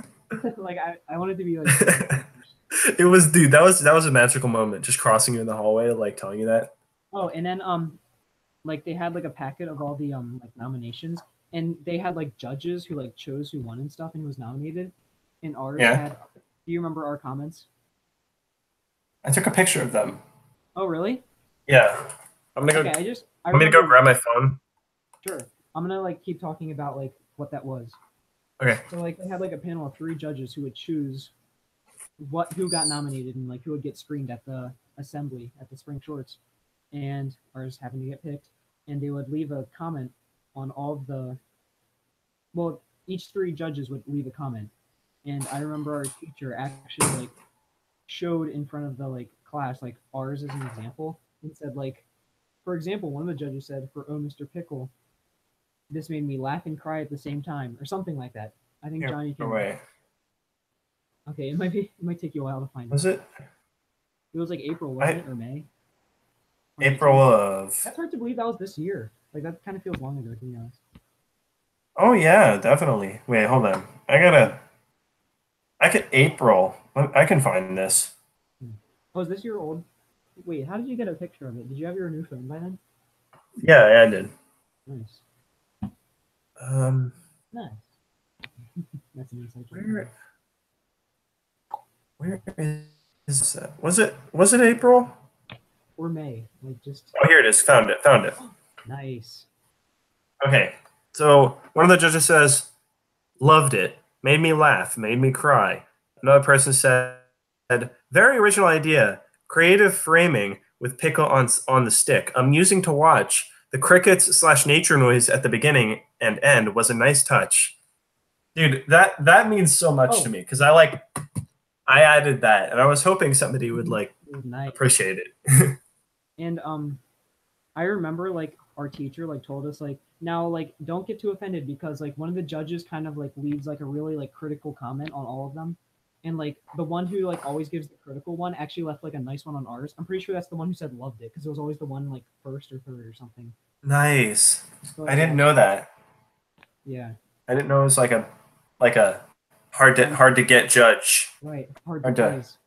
Like, I wanted to be like super confused. it was, dude. That was a magical moment. Just crossing you in the hallway, like telling you that. Oh, and then like they had like a packet of all the like nominations, and they had like judges who like chose who won and stuff and who was nominated, and ours Yeah, had. Do you remember our comments? I took a picture of them. Oh, really? Yeah, I'm gonna Okay, go. I Want me to go remember. grab my phone? Sure, I'm gonna like keep talking about like what that was. Okay. So like they had like a panel of three judges who would choose what who got nominated and like who would get screened at the assembly at the spring shorts, and ours happened to get picked, and they would leave a comment on all of the well, each three judges would leave a comment, and I remember our teacher actually like showed in front of the like class like ours as an example and said like, for example, one of the judges said for oh Mr. Pickle, this made me laugh and cry at the same time or something like that. I think Here, Johnny can. away. Okay, it might take you a while to find it. Was it It was like April, wasn't I it, or May? April 2018. of? That's hard to believe that was this year. Like that kind of feels long ago, to be honest. Oh yeah, definitely. Wait, hold on. I can April. I can find this. Hmm. Oh, is this your old? Wait, how did you get a picture of it? Did you have your new phone by then? Yeah, yeah, I did. Nice, Um, nice. That's an inside joke. where where is that? Was it April? Or May, like just Oh, here it is. Found it. Found it. nice. Okay. So one of the judges says, "Loved it. Made me laugh. Made me cry." Another person said, "Very original idea. Creative framing with pickle on the stick. Amusing to watch. The crickets slash nature noise at the beginning and end was a nice touch." Dude, that means so much to Oh, me because I added that and I was hoping somebody would like it was nice. appreciate it. And I remember like our teacher like told us like now like don't get too offended because like one of the judges kind of like leaves like a really like critical comment on all of them. And like the one who like always gives the critical one actually left like a nice one on ours. I'm pretty sure that's the one who said loved it because it was always the one like first or third or something. Nice. So I like didn't yeah, know that. yeah, I didn't know it was like a hard to hard hard to get judge. right, hard to Hard to please,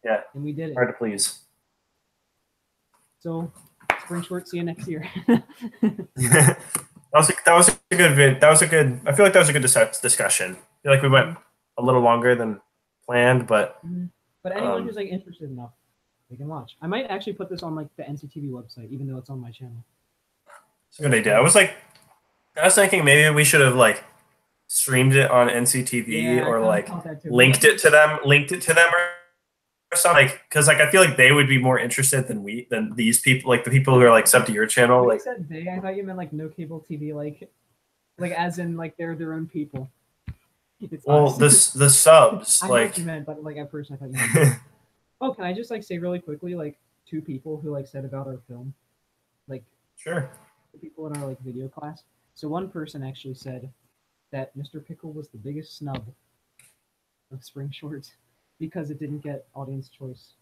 yeah, and we did it. hard to please. So spring short, see you next year. That was a good that was a good I feel like that was a good discussion. I feel like we went Mhm, a little longer than planned, but mhm. But anyone um who's like interested enough, they can watch. I might actually put this on like the NCTV website, even though it's on my channel. it's a good idea. So I was thinking maybe we should have like streamed it on yeah, NCTV I or kind of like thought that too. linked it to them or something. Like, because like I feel like they would be more interested than these people, like the people who are like sub to your channel. When you Like, said they, I thought you meant like no cable TV, like as in like they're their own people. It's well, us. the subs I know what you like meant, but like at first I thought you meant them. Oh, can I just like say really quickly like two people who like said about our film, like sure. the people in our like video class. So one person actually said that Mr. Pickle was the biggest snub of Spring Shorts because it didn't get audience choice.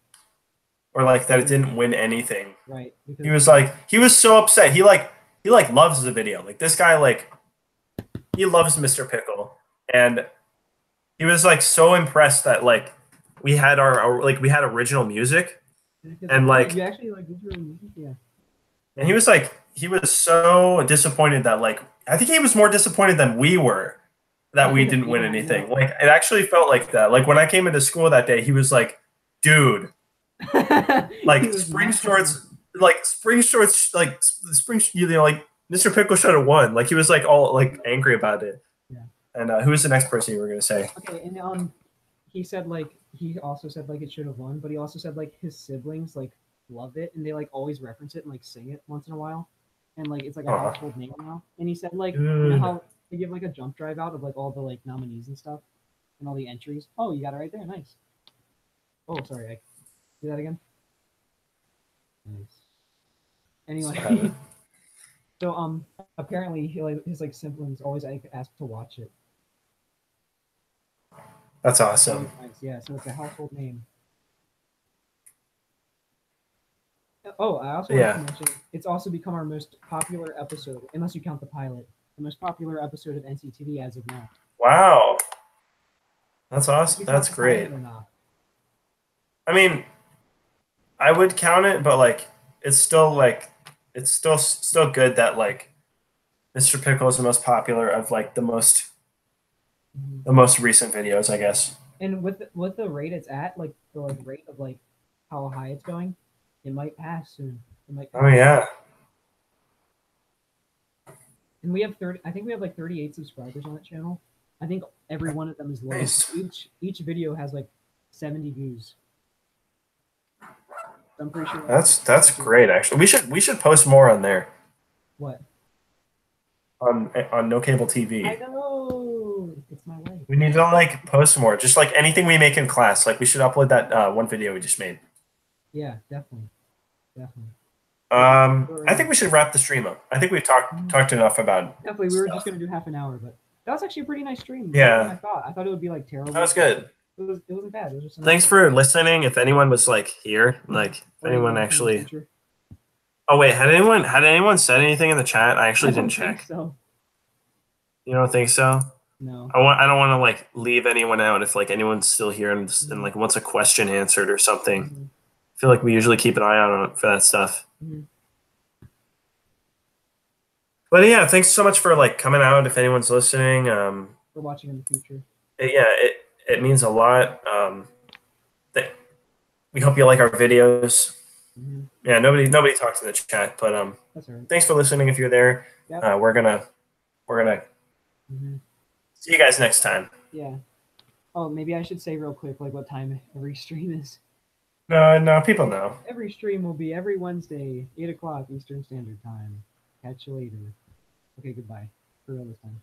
Or like that it And didn't win anything. right, He because was like he was so upset. He loves the video. Like this guy like he loves Mr. Pickle, and he was like so impressed that like we had original music, because and oh, like you actually like did your music, yeah. and Well, he was so disappointed that like I think he was more disappointed than we were that we didn't win yeah, yeah. anything. Like it actually felt like that. Like when I came into school that day, he was like, "Dude, He like was mad. spring shorts, like spring, like Mr. Pickle should have won." Like he was like all like angry about it. Yeah. And who's the next person you were gonna say? Okay, and he also said like it should have won, but he also said like his siblings like love it and they like always reference it and like sing it once in a while, and like it's like a Aw. household name now. And he said like you know Dude. how they give like a jump drive out of like all the like nominees and stuff and all the entries. Oh, you got it right there. Nice. Oh, sorry. I do that again. Nice. Anyway, so apparently his like siblings always like ask to watch it. That's It's always awesome. nice. Yeah, so it's a household name. Oh, I also wanted to Yeah. mention it's also become our most popular episode, unless you count the pilot, the most popular episode of NCTV as of now. Wow. That's Did awesome. you count That's the pilot great. or not? I mean, I would count it, but like it's still good that like Mr. Pickle is the most popular of like Mhm. the most recent videos, I guess. And with the rate it's at, like the like rate of like how high it's going, it might pass soon. It might Oh pass. yeah. And we have 30. I think we have like 38 subscribers on that channel. I think every one of them is low. Nice. Each video has like 70 views. So I'm pretty sure like That's great actually. We should post more on there what? on No Cable I TV. know it's my life. We need to like post more. Just like anything we make in class. Like we should upload that one video we just made. Yeah, definitely, definitely. I think we should wrap the stream up. I think we've talked enough about Definitely, we were just stuff. gonna do half an hour, but that was actually a pretty nice stream. Better than Yeah, I thought. I thought it would be like terrible. that was good. It wasn't bad. It was just a nice Thanks for listening. If anyone was like here, like if or maybe anyone watching in the actually. future. Oh wait, had anyone said anything in the chat? I I actually didn't don't think check. so. You don't think so? No. I don't want to like leave anyone out if like anyone's still here and like wants a question answered or something. Mm-hmm. I feel like we usually keep an eye out on it for that stuff. Mm-hmm. But yeah, thanks so much for like coming out. If anyone's listening, For watching in the future. yeah, it means a lot. We hope you like our videos. Mm-hmm. Yeah, nobody talks in the chat, but That's all right. thanks for listening. If you're there, Yep. we're gonna Mm-hmm. see you guys next time. Yeah. Oh, maybe I should say real quick like what time every stream is. No, people know. Every stream will be every Wednesday, 8 o'clock Eastern Standard Time. Catch you later. Okay, goodbye. For real this time.